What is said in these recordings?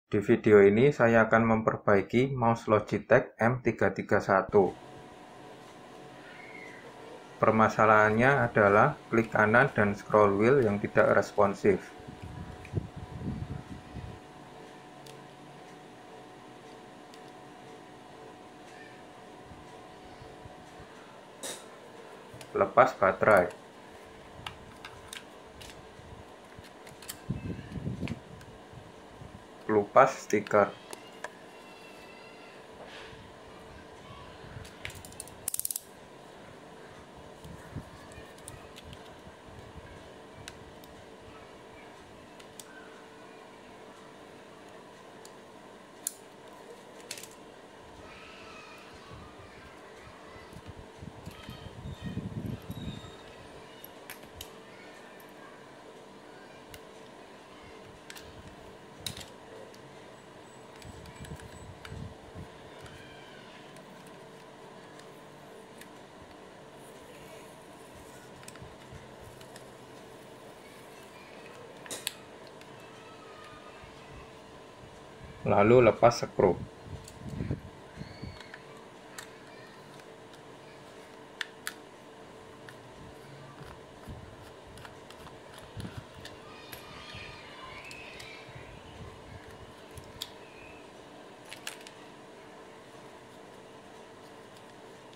Di video ini saya akan memperbaiki mouse Logitech M331. Permasalahannya adalah klik kanan dan scroll wheel yang tidak responsif. Lepas baterai. Kelupas stiker. Lalu lepas skru.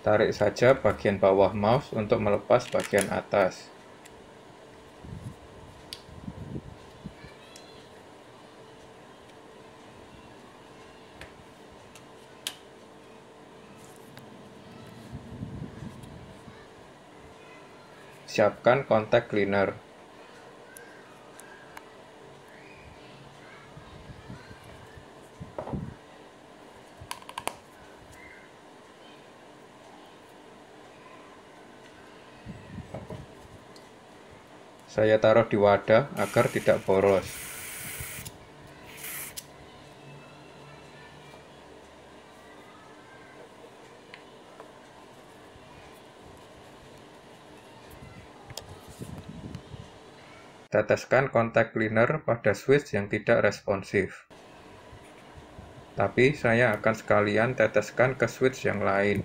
Tarik saja bagian bawah mouse untuk melepas bagian atas. Siapkan kontak cleaner. Saya taruh di wadah agar tidak boros. Teteskan kontak cleaner pada switch yang tidak responsif. Tapi saya akan sekalian teteskan ke switch yang lain.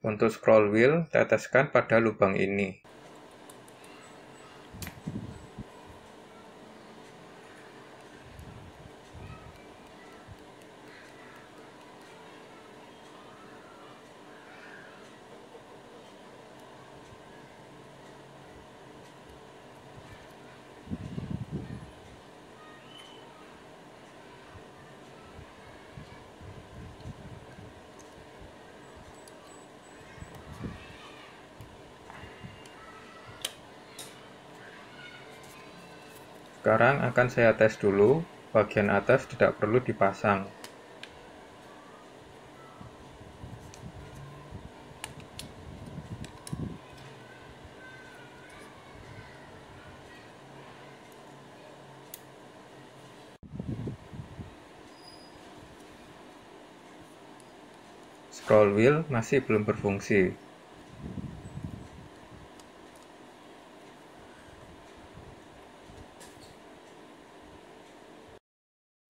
Untuk scroll wheel, teteskan pada lubang ini. Sekarang akan saya tes dulu, bagian atas tidak perlu dipasang. Scroll wheel masih belum berfungsi.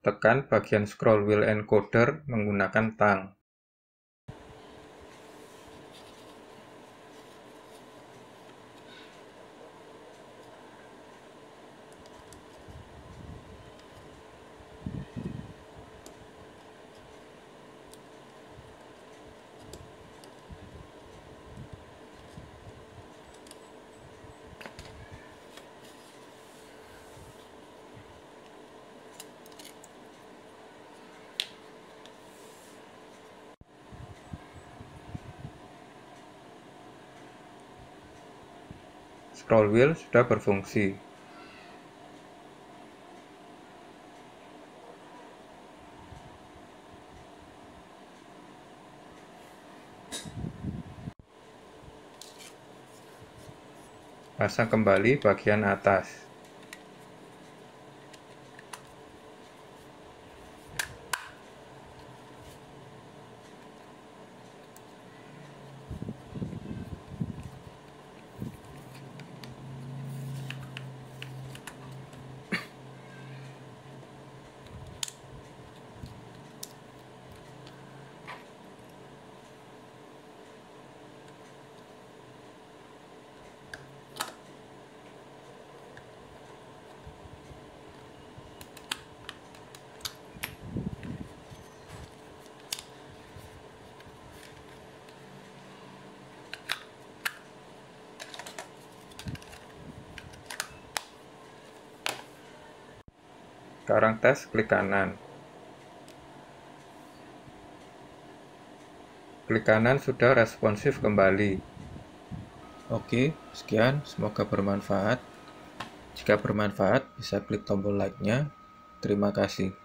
Tekan bagian scroll wheel encoder menggunakan tang. Scroll wheel sudah berfungsi. Pasang kembali bagian atas. Sekarang tes klik kanan. Klik kanan sudah responsif kembali. Oke, sekian, semoga bermanfaat. Jika bermanfaat, bisa klik tombol like-nya. Terima kasih.